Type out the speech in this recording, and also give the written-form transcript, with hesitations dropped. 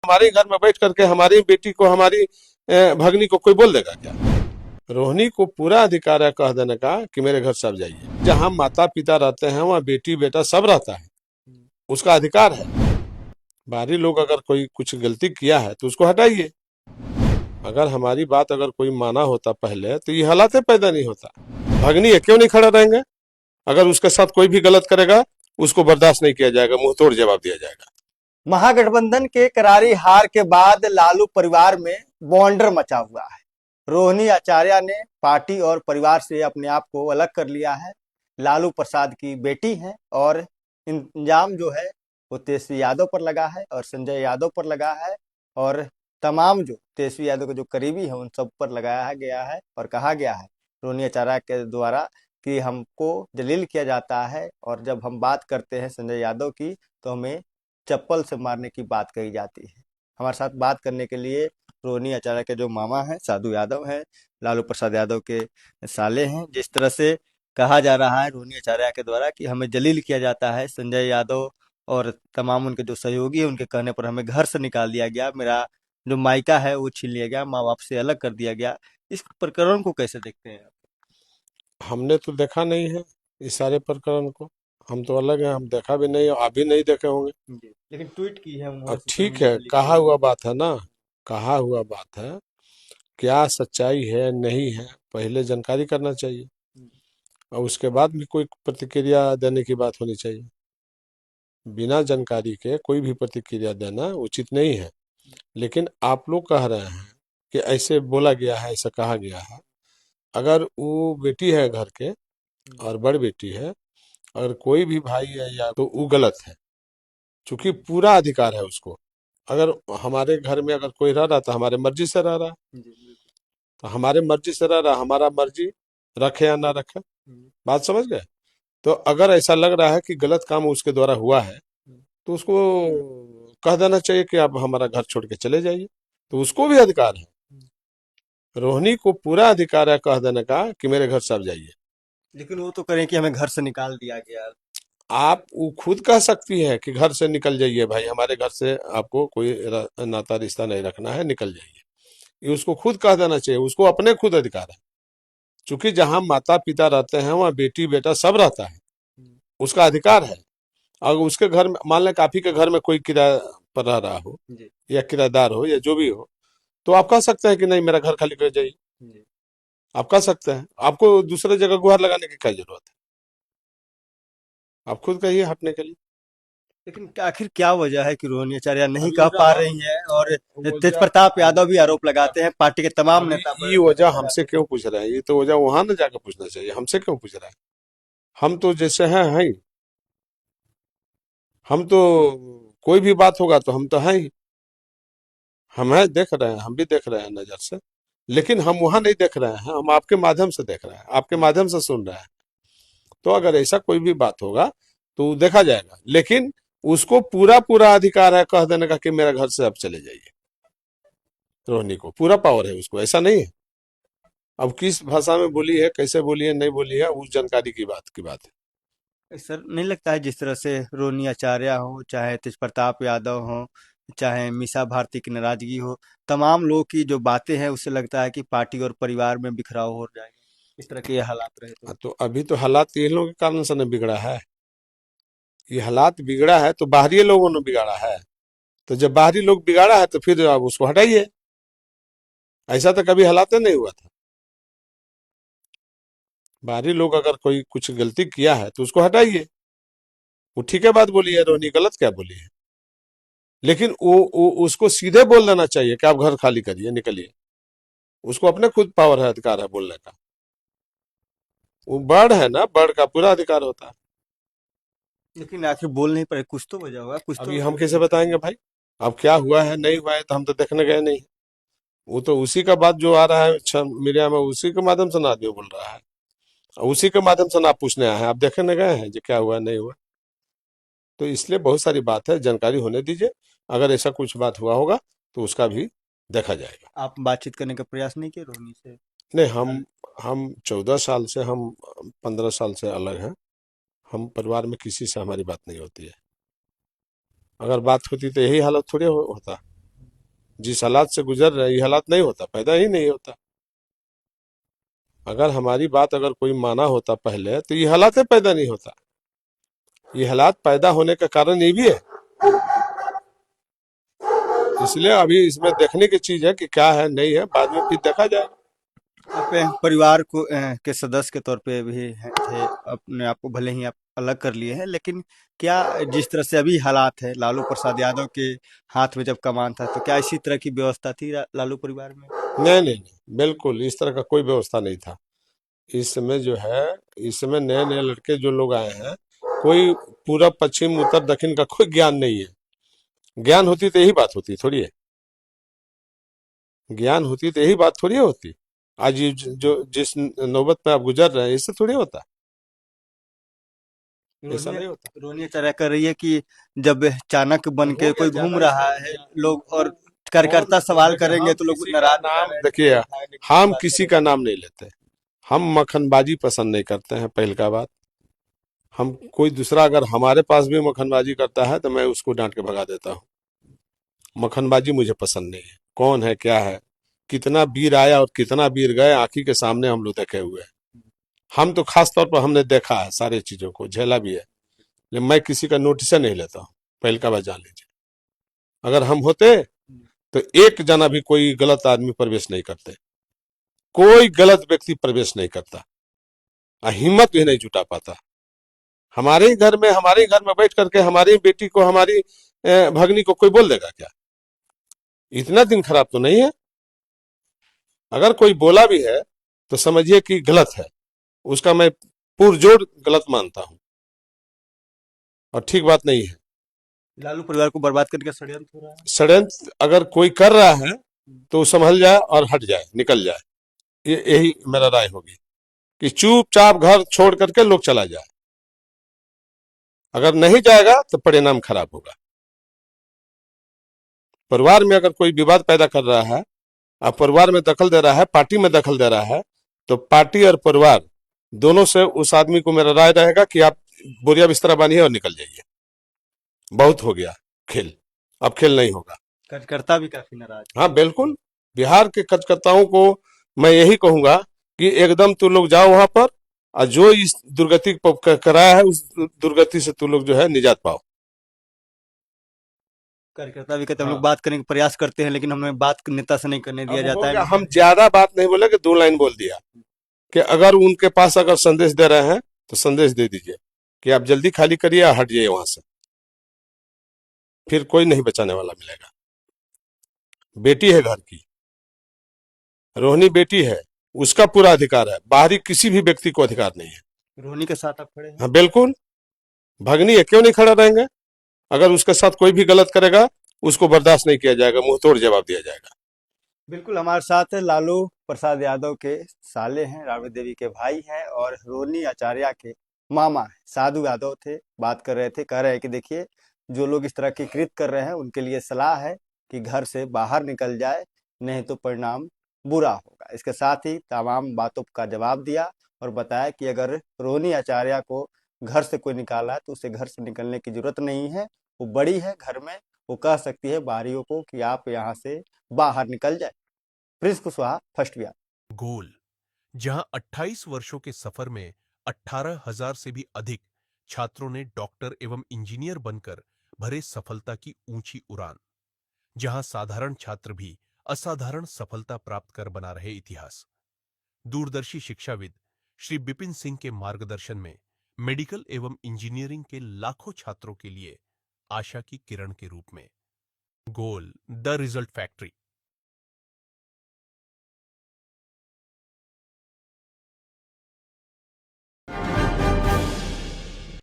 हमारे घर में बैठ करके हमारी बेटी को, हमारी भगनी को कोई बोल देगा क्या? रोहिणी को पूरा अधिकार है कह देने का कि मेरे घर सब जाइए। जहाँ माता पिता रहते हैं वहाँ बेटी बेटा सब रहता है, उसका अधिकार है। बाहरी लोग अगर कोई कुछ गलती किया है तो उसको हटाइए। अगर हमारी बात अगर कोई माना होता पहले तो ये हालात पैदा नहीं होता। भगनी है, क्यों नहीं खड़ा रहेंगे? अगर उसके साथ कोई भी गलत करेगा उसको बर्दाश्त नहीं किया जाएगा, मुंह तोड़ जवाब दिया जाएगा। महागठबंधन के करारी हार के बाद लालू परिवार में बॉन्डर मचा हुआ है। रोहिणी आचार्य ने पार्टी और परिवार से अपने आप को अलग कर लिया है। लालू प्रसाद की बेटी हैं और इंजाम जो है वो तेजस्वी यादव पर लगा है और संजय यादव पर लगा है और तमाम जो तेजस्वी यादव के जो करीबी हैं उन सब पर लगाया गया है और कहा गया है रोहिणी आचार्य के द्वारा कि हमको जलील किया जाता है और जब हम बात करते हैं संजय यादव की तो हमें चप्पल से मारने की बात कही जाती है। हमारे साथ बात करने के लिए रोहिणी आचार्य के जो मामा हैं साधु यादव हैं, लालू प्रसाद यादव के साले हैं। जिस तरह से कहा जा रहा है रोहिणी आचार्य के द्वारा कि हमें जलील किया जाता है, संजय यादव और तमाम उनके जो सहयोगी हैं उनके कहने पर हमें घर से निकाल दिया गया, मेरा जो मायका है वो छीन लिया गया, माँ बाप से अलग कर दिया गया। इस प्रकरण को कैसे देखते हैं आप? हमने तो देखा नहीं है इस सारे प्रकरण को। हम तो अलग है, हम देखा भी नहीं और आप भी नहीं देखे होंगे। जी, लेकिन ट्वीट की है अब उन्होंने सोशल ठीक मीडिया है, पे लिखी कहा है। हुआ बात है ना, कहा हुआ बात है। क्या सच्चाई है नहीं है पहले जानकारी करना चाहिए और उसके बाद भी कोई प्रतिक्रिया देने की बात होनी चाहिए। बिना जानकारी के कोई भी प्रतिक्रिया देना उचित नहीं है। लेकिन आप लोग कह रहे हैं कि ऐसे बोला गया है, ऐसा कहा गया है। अगर वो बेटी है घर के और बड़ बेटी है, अगर कोई भी भाई है या तो वो गलत है, क्योंकि पूरा अधिकार है उसको। अगर हमारे घर में अगर कोई रह रहा तो हमारे मर्जी से रह रहा है, जी बिल्कुल। तो हमारे मर्जी से रह रहा, हमारा मर्जी रखे या ना रखे। बात समझ गए? तो अगर ऐसा लग रहा है कि गलत काम उसके द्वारा हुआ है तो उसको कह देना चाहिए कि आप हमारा घर छोड़ के चले जाइए, तो उसको भी अधिकार है। रोहिणी को पूरा अधिकार है कह देने का कि मेरे घर सब जाइए। लेकिन वो तो करें कि हमें घर से निकाल दिया गया। आप वो खुद कह सकती है कि घर से निकल जाइए भाई, हमारे घर से आपको कोई नाता रिश्ता नहीं रखना है, निकल जाइए। ये उसको खुद कह देना चाहिए, उसको अपने खुद अधिकार है। क्योंकि जहां माता पिता रहते हैं वहां बेटी बेटा सब रहता है, उसका अधिकार है। अगर उसके घर में मान लें काफी के घर में कोई किराया पर रह रहा हो जी या किराएदार हो या जो भी हो, तो आप कह सकते हैं कि नहीं मेरा घर खाली कर जाइए। जी। आप कह सकते हैं, आपको दूसरे जगह गुहार लगाने की क्या जरूरत है? आप खुद कहिए हटने के लिए। लेकिन आखिर क्या वजह है कि रोहिणी आचार्य नहीं अभी कह पा वजह रही हैं और तेज वजह प्रताप यादव भी आरोप लगाते हैं, पार्टी के तमाम अभी नेता ये वजह आरोप हमसे लगाते हैं। क्यों पूछ रहे हैं? ये तो वजह वहां ना जाकर पूछना चाहिए, हमसे क्यों पूछ रहा है? हम तो जैसे हैं ही। हम तो कोई भी बात होगा तो हम तो हैं ही। हम है देख रहे हैं, हम भी देख रहे हैं नजर से। लेकिन हम वहां नहीं देख रहे हैं, हम आपके माध्यम से देख रहे हैं, आपके माध्यम से सुन रहे हैं। तो अगर ऐसा कोई भी बात होगा तो देखा जाएगा। लेकिन उसको पूरा पूरा अधिकार है कह देने का कि मेरा घर से अब चले जाइए। रोहिणी को पूरा पावर है, उसको ऐसा नहीं है। अब किस भाषा में बोली है, कैसे बोली है, नहीं बोली है, उस जानकारी की बात है। सर नहीं लगता है जिस तरह से रोहिणी आचार्य हो, चाहे तेज प्रताप यादव हो, चाहे मीसा भारती की नाराजगी हो, तमाम लोगों की जो बातें हैं उससे लगता है कि पार्टी और परिवार में बिखराव हो जाएगा इस तरह के ये हालात रहे तो। तो अभी तो हालात ये लोगों के कारण से नहीं बिगड़ा है। ये हालात बिगड़ा है तो बाहरी लोगों ने बिगाड़ा है। तो जब बाहरी लोग बिगाड़ा है तो फिर आप उसको हटाइए। ऐसा तो कभी हालात नहीं हुआ था। बाहरी लोग अगर कोई कुछ गलती किया है तो उसको हटाइए। वो ठीक है बात बोली है, रोनी गलत क्या बोली है? लेकिन वो उसको सीधे बोल देना चाहिए कि आप घर खाली करिए, निकलिए। उसको अपने खुद पावर है, अधिकार है बोलने का। वो बर्ड है ना, बर्ड का पूरा अधिकार होता है। लेकिन आखिर बोल नहीं पाए, कुछ तो वजह होगा, कुछ अभी तो। हम कैसे बताएंगे भाई? अब क्या हुआ है नहीं हुआ है तो हम तो देखने गए नहीं। वो तो उसी का बात जो आ रहा है मीडिया में, उसी के माध्यम से ना आदमी बोल रहा है। और उसी के माध्यम से ना आप पूछने आए हैं, आप देखने गए हैं जो क्या हुआ नहीं हुआ। तो इसलिए बहुत सारी बात है, जानकारी होने दीजिए। अगर ऐसा कुछ बात हुआ होगा तो उसका भी देखा जाएगा। आप बातचीत करने का प्रयास नहीं किए रोहिणी से? नहीं, हम 14 साल से, हम 15 साल से अलग हैं। हम परिवार में किसी से हमारी बात नहीं होती है। अगर बात होती तो यही हालत थोड़ी होता। जिस हालात से गुजर रहे हैं, ये हालात नहीं होता, पैदा ही नहीं होता। अगर हमारी बात अगर कोई माना होता पहले, तो ये हालात ही पैदा नहीं होता। ये हालात पैदा होने का कारण ये भी है। इसलिए अभी इसमें देखने की चीज है कि क्या है नहीं है, बाद में फिर देखा जाएगा। आप परिवार को के सदस्य के तौर पे भी थे, अपने आप को भले ही आप अलग कर लिए हैं, लेकिन क्या जिस तरह से अभी हालात है, लालू प्रसाद यादव के हाथ में जब कमान था, तो क्या इसी तरह की व्यवस्था थी लालू परिवार में? नहीं नहीं नहीं, बिल्कुल इस तरह का कोई व्यवस्था नहीं था। इस समय जो है, इस समय नए नए लड़के जो लोग आए हैं, कोई पूरब पश्चिम उत्तर दक्षिण का कोई ज्ञान नहीं है। ज्ञान होती तो यही बात होती थोड़ी है। ज्ञान होती तो यही बात थोड़ी होती। आज ये जो जिस नौबत में आप गुजर रहे हैं, इससे थोड़ी होता। ऐसा रोनिया नहीं होता। रोनिया चर्चा कर रही है कि जब चाणक्य बन हो के गया कोई ज्यादा घूम ही रहा कर है, दिया। लोग और कौन कौन कार्यकर्ता सवाल देखिए, करेंगे हम तो लोग किसी का नाराज हो जा नाम रहे हैं, देखिए, विधायक नेगेटिव हम बात किसी करेंगे। का नाम नहीं लेते। हम मक्खनबाजी पसंद नहीं करते हैं, पहल का बात। हम कोई दूसरा अगर हमारे पास भी मक्खनबाजी करता है, तो मैं उसको डांट के भगा देता हूँ। मक्खनबाजी मुझे पसंद नहीं है। कौन है क्या है, कितना वीर आया और कितना वीर गए, आंखी के सामने हम लोग देखे हुए हैं। हम तो खास तौर पर हमने देखा है, सारे चीजों को झेला भी है। लेकिन मैं किसी का नोटिस नहीं लेता हूँ, पहल का बात जान लीजिए। अगर हम होते तो एक जना भी कोई गलत आदमी प्रवेश नहीं करते, कोई गलत व्यक्ति प्रवेश नहीं करता, और हिम्मत भी नहीं जुटा पाता। हमारे ही घर में बैठ करके हमारी बेटी को, हमारी भगनी को कोई बोल देगा क्या? इतना दिन खराब तो नहीं है। अगर कोई बोला भी है तो समझिए कि गलत है, उसका मैं पुरजोर गलत मानता हूं, और ठीक बात नहीं है। लालू परिवार को बर्बाद करने का षड्यंत्र हो रहा है। षड्यंत्र अगर कोई कर रहा है तो वो संभल जाए और हट जाए, निकल जाए। ये यही मेरा राय होगी कि चुपचाप घर छोड़ करके लोग चला जाए। अगर नहीं जाएगा तो परिणाम खराब होगा। परिवार में अगर कोई विवाद पैदा कर रहा है, और परिवार में दखल दे रहा है, पार्टी में दखल दे रहा है, तो पार्टी और परिवार दोनों से उस आदमी को मेरा राय रहेगा कि आप बोरिया बिस्तरा बांधिए और निकल जाइए। बहुत हो गया खेल, अब खेल नहीं होगा। कार्यकर्ता भी काफी नाराज है। हाँ बिल्कुल, बिहार के कार्यकर्ताओं को मैं यही कहूंगा कि एकदम तू लोग जाओ वहां पर, और जो इस दुर्गति को कराया है, उस दुर्गति से तू लोग जो है निजात पाओ। कार्यकर्ता भी कहते हैं हम लोग हाँ, बात करने का प्रयास करते हैं, लेकिन हमें बात नेता से नहीं करने दिया अब हो जाता है। गया, हम ज्यादा बात नहीं बोले कि 2 लाइन बोल दिया कि अगर उनके पास अगर संदेश दे रहे हैं तो संदेश दे दीजिए कि आप जल्दी खाली करिए, हट जाइए वहां से, फिर कोई नहीं बचाने वाला मिलेगा। बेटी है घर की, रोहिणी बेटी है, उसका पूरा अधिकार है, बाहरी किसी भी व्यक्ति को अधिकार नहीं है। रोहिणी के साथ आप खड़े हैं। हाँ बिल्कुल, भगनी है, क्यों नहीं खड़ा रहेंगे? अगर उसके साथ कोई भी गलत करेगा, उसको बर्दाश्त नहीं किया जाएगा, मुंह तोड़ जवाब दिया जाएगा। बिल्कुल हमारे साथ लालू प्रसाद यादव के साले हैं, राबड़ी देवी के भाई हैं, और रोहिणी आचार्य के मामा हैं, साधु यादव थे। बात कर रहे थे, कह रहे हैं कि देखिए, जो लोग इस तरह की कृत कर रहे हैं उनके लिए सलाह है कि घर से बाहर निकल जाए, नहीं तो परिणाम बुरा होगा। इसके साथ ही तमाम बातों का जवाब दिया और बताया कि अगर रोहिणी आचार्य को घर से कोई निकाला है तो उसे घर से निकलने की जरूरत नहीं है। वो बड़ी है घर में, वो कह सकती है बाहरियों को कि आप यहाँ से बाहर निकल जाए। प्रिंस कुशवाहा, फर्स्ट बिहार। गोल, जहां 28 वर्षों के सफर में 18,000 से भी अधिक छात्रों ने डॉक्टर एवं इंजीनियर बनकर भरे सफलता की ऊंची उड़ान, जहां साधारण छात्र भी असाधारण सफलता प्राप्त कर बना रहे इतिहास। दूरदर्शी शिक्षाविद श्री बिपिन सिंह के मार्गदर्शन में मेडिकल एवं इंजीनियरिंग के लाखों छात्रों के लिए आशा की किरण के रूप में। गोल, द रिजल्ट फैक्ट्री।